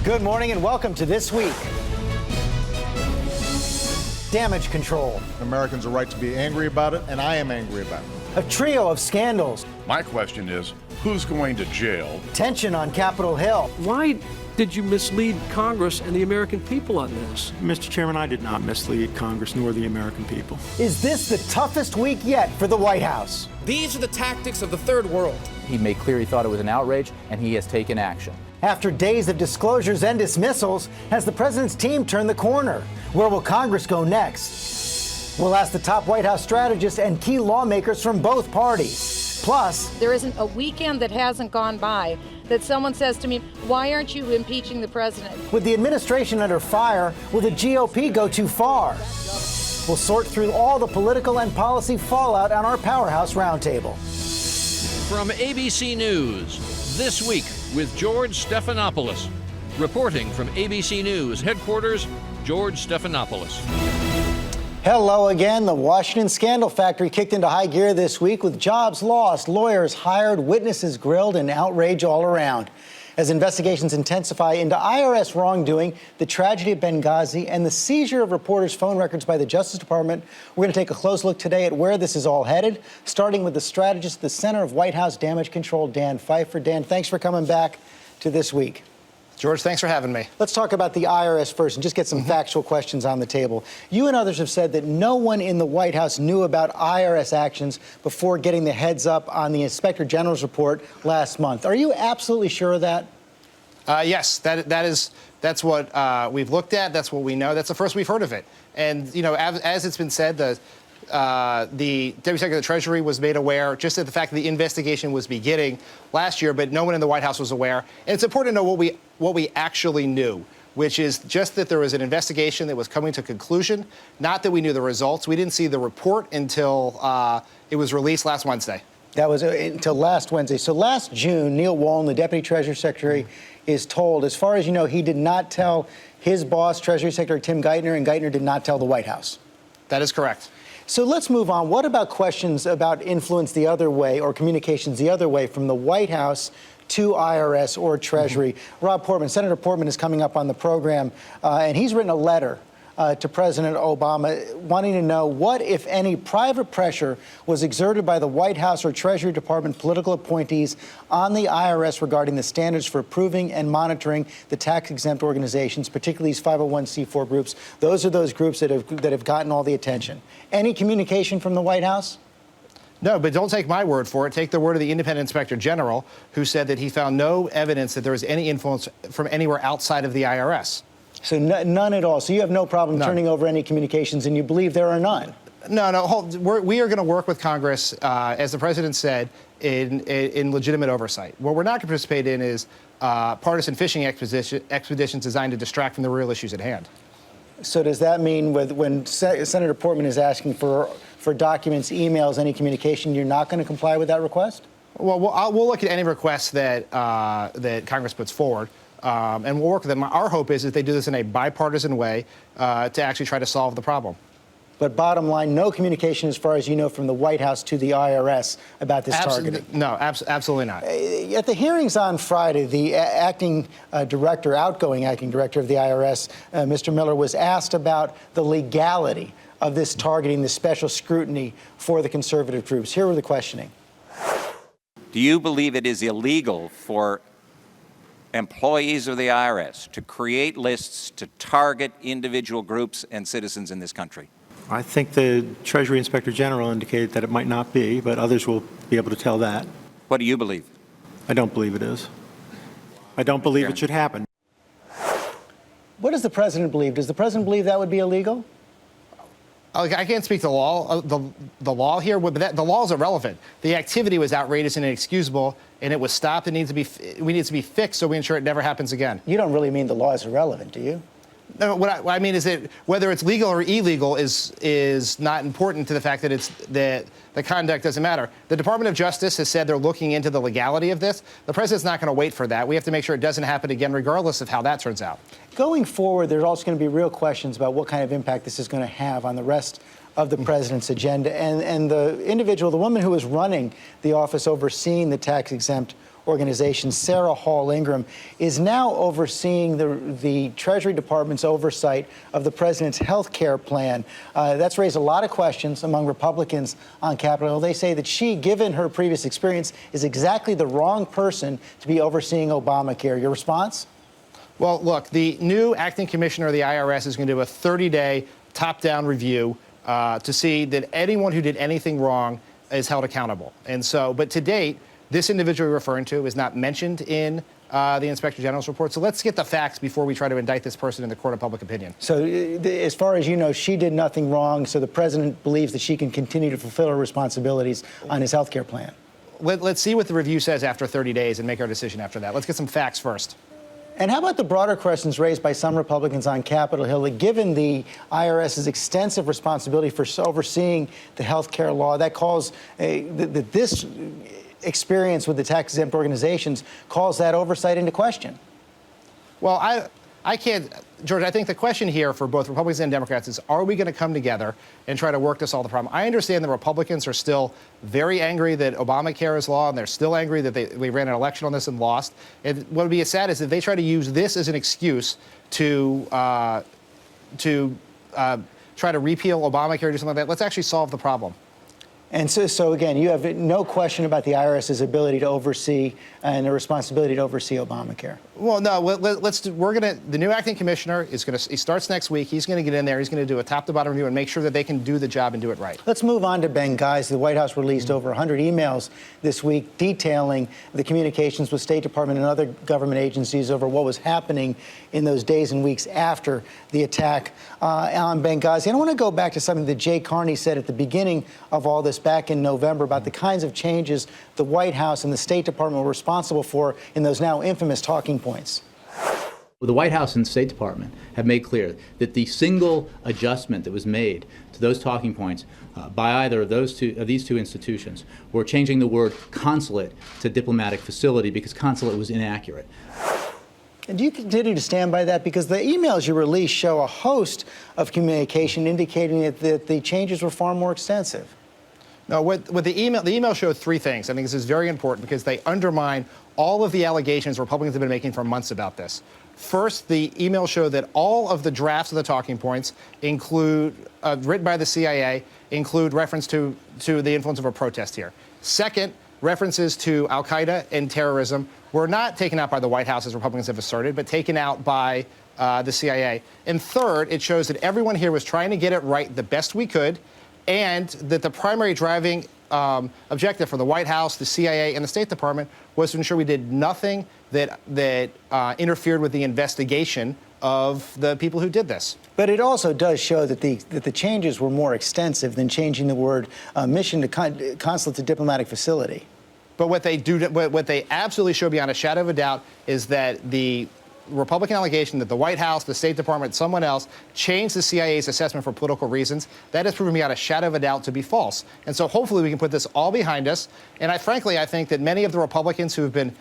Good morning and welcome to This Week. Damage control. Americans are right to be angry about it, and I am angry about it. A trio of scandals. My question is, who's going to jail? Tension on Capitol Hill. Why did you mislead Congress and the American people on this? Mr. Chairman, I did not mislead Congress nor the American people. Is this the toughest week yet for the White House? These are the tactics of the third world. He made clear he thought it was an outrage, and he has taken action. After days of disclosures and dismissals, has the president's team turned the corner? Where will Congress go next? We'll ask the top White House strategists and key lawmakers from both parties. Plus, there isn't a weekend that hasn't gone by that someone says to me, why aren't you impeaching the president? With the administration under fire, will the GOP go too far? We'll sort through all the political and policy fallout on our Powerhouse Roundtable. From ABC News, This Week with George Stephanopoulos. Reporting from ABC News headquarters, George Stephanopoulos. Hello again. The Washington scandal factory kicked into high gear this week with jobs lost, lawyers hired, witnesses grilled, and outrage all around. As investigations intensify into IRS wrongdoing, the tragedy at Benghazi, and the seizure of reporters' phone records by the Justice Department, we're going to take a close look today at where this is all headed, starting with the strategist at the Center of White House Damage Control, Dan Pfeiffer. Dan, thanks for coming back to This Week. George, thanks for having me. Let's talk about the IRS first and just get some factual questions on the table. You and others have said that no one in the White House knew about IRS actions before getting the heads up on the Inspector General's report last month. Are you absolutely sure of that? Yes, that's what we've looked at. That's what we know. That's the first we've heard of it. And, you know, as it's been said, the Deputy Secretary of the Treasury was made aware just of the fact that the investigation was beginning last year, but no one in the White House was aware. And it's important to know what we actually knew, which is just that there was an investigation that was coming to conclusion, not that we knew the results. We didn't see the report until it was released last Wednesday. That was until last Wednesday. So last June, Neil Wallen, the Deputy Treasury Secretary, is told, as far as you know, he did not tell his boss, Treasury Secretary Tim Geithner, and Geithner did not tell the White House. That is correct. So let's move on. What about questions about influence the other way or communications the other way from the White House to IRS or Treasury? Rob Portman, Senator Portman is coming up on the program, and he's written a letter to President Obama wanting to know what, if any, private pressure was exerted by the White House or Treasury Department political appointees on the IRS regarding the standards for approving and monitoring the tax-exempt organizations, particularly these 501c4 groups. Those are those groups that have gotten all the attention. Any communication from the White House? No, but don't take my word for it. Take the word of the independent inspector general, who said that he found no evidence that there was any influence from anywhere outside of the IRS. So none at all. So you have no problem turning over any communications, and you believe there are none? No. We are going to work with Congress, as the president said, in legitimate oversight. What we're not going to participate in is partisan fishing expeditions designed to distract from the real issues at hand. So does that mean when Senator Portman is asking for documents, emails, any communication, you're not going to comply with that request? Well, we'll look at any requests that Congress puts forward. And we'll work with them. Our hope is that they do this in a bipartisan way to actually try to solve the problem. But bottom line, no communication, as far as you know, from the White House to the IRS about this targeting? No, absolutely not. At the hearings on Friday, the outgoing acting director of the IRS, Mr. Miller, was asked about the legality of this targeting, this special scrutiny for the conservative groups. Here were the questioning. Do you believe it is illegal for employees of the IRS to create lists to target individual groups and citizens in this country? I think the Treasury Inspector General indicated that it might not be, but others will be able to tell that. What do you believe? I don't believe it is. I don't believe it should happen. What does the president believe? Does the president believe that would be illegal? I can't speak to the law here, but the law is irrelevant. The activity was outrageous and inexcusable, and it was stopped. We need to be fixed so we ensure it never happens again. You don't really mean the law is irrelevant, do you? No, what I mean is that whether it's legal or illegal is not important to the fact that the conduct doesn't matter. The Department of Justice has said they're looking into the legality of this. The president's not going to wait for that. We have to make sure it doesn't happen again, regardless of how that turns out. Going forward, there's also going to be real questions about what kind of impact this is going to have on the rest of the president's agenda. And the individual, the woman who is running the office overseeing the tax-exempt organization, Sarah Hall Ingram, is now overseeing the Treasury Department's oversight of the president's health care plan. That's raised a lot of questions among Republicans on Capitol Hill. They say that she, given her previous experience, is exactly the wrong person to be overseeing Obamacare. Your response? Well, look, the new acting commissioner of the IRS is going to do a 30-day top-down review to see that anyone who did anything wrong is held accountable. And so, but to date, this individual you're referring to is not mentioned in the Inspector General's report. So let's get the facts before we try to indict this person in the court of public opinion. So as far as you know, she did nothing wrong, so the president believes that she can continue to fulfill her responsibilities on his health care plan. Let's see what the review says after 30 days and make our decision after that. Let's get some facts first. And how about the broader questions raised by some Republicans on Capitol Hill that given the IRS's extensive responsibility for overseeing the health care law, that calls this experience with the tax-exempt organizations calls that oversight into question? Well, I can't, George, I think the question here for both Republicans and Democrats is, are we going to come together and try to work to solve the problem? I understand the Republicans are still very angry that Obamacare is law, and they're still angry that we ran an election on this and lost. And what would be sad is if they try to use this as an excuse to try to repeal Obamacare or do something like that. Let's actually solve the problem. And so again, you have no question about the IRS's ability to oversee and the responsibility to oversee Obamacare. Well, no, the new acting commissioner he starts next week. He's going to get in there. He's going to do a top to bottom review and make sure that they can do the job and do it right. Let's move on to Benghazi. The White House released over 100 emails this week detailing the communications with State Department and other government agencies over what was happening in those days and weeks after the attack on Benghazi. And I want to go back to something that Jay Carney said at the beginning of all this back in November about the kinds of changes the White House and the State Department were responsible for in those now infamous talking points. The White House and State Department have made clear that the single adjustment that was made to those talking points by either of these two institutions were changing the word consulate to diplomatic facility because consulate was inaccurate. And do you continue to stand by that? Because the emails you released show a host of communication indicating that the changes were far more extensive. No, the email showed three things. I think this is very important because they undermine all of the allegations Republicans have been making for months about this. First, the email showed that all of the drafts of the talking points include, written by the CIA, include reference to the influence of a protest here. Second, references to al-Qaeda and terrorism were not taken out by the White House, as Republicans have asserted, but taken out by the CIA. And third, it shows that everyone here was trying to get it right the best we could, and that the primary driving objective for the White House, the CIA, and the State Department was to ensure we did nothing that interfered with the investigation of the people who did this. But it also does show that the changes were more extensive than changing the word mission to consulate to diplomatic facility. But what they absolutely show beyond a shadow of a doubt is that the Republican allegation that the White House, the State Department, someone else changed the CIA's assessment for political reasons, that has proven beyond a shadow of a doubt to be false. And so hopefully we can put this all behind us. And I think that many of the Republicans who have been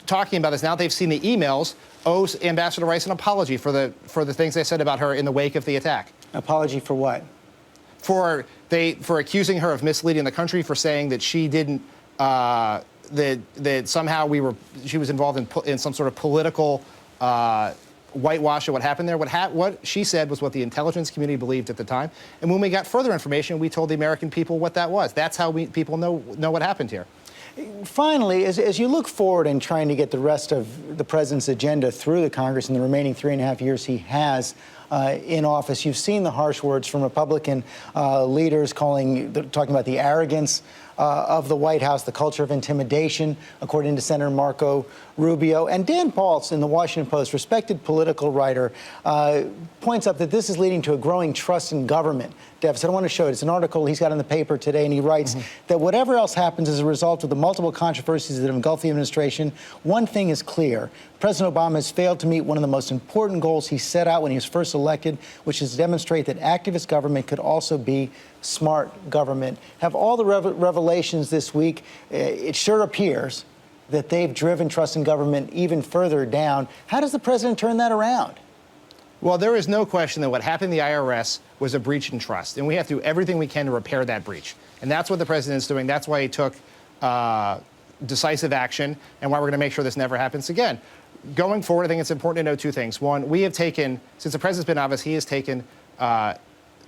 talking about this, now they've seen the emails, owe Ambassador Rice an apology for the things they said about her in the wake of the attack. Apology for what? For accusing her of misleading the country, for saying that she didn't, that somehow she was involved in some sort of political whitewash of what happened there. What she said was what the intelligence community believed at the time. And when we got further information, we told the American people what that was. That's how people know what happened here. Finally, as you look forward in trying to get the rest of the president's agenda through the Congress in the remaining 3.5 years he has in office, you've seen the harsh words from Republican leaders talking about the arrogance of the White House, the culture of intimidation, according to Senator Marco Rubio. And Dan Balz in the Washington Post, respected political writer, points out that this is leading to a growing trust in government deficit. I want to show it. It's an article he's got in the paper today, and he writes that whatever else happens as a result of the multiple controversies that engulf the administration, one thing is clear. President Obama has failed to meet one of the most important goals he set out when he was first elected, which is to demonstrate that activist government could also be smart government. Have all the revelations this week, it sure appears that they've driven trust in government even further down. How does the president turn that around? Well, there is no question that what happened in the IRS was a breach in trust, and we have to do everything we can to repair that breach. And that's what the president is doing. That's why he took decisive action and why we're going to make sure this never happens again. Going forward, I think it's important to know two things. One, we have taken, since the president's been in office, he has taken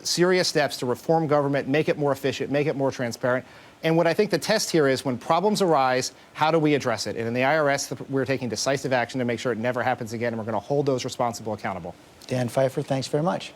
serious steps to reform government, make it more efficient, make it more transparent. And what I think the test here is when problems arise, how do we address it? And in the IRS, we're taking decisive action to make sure it never happens again, and we're going to hold those responsible accountable. Dan Pfeiffer, thanks very much.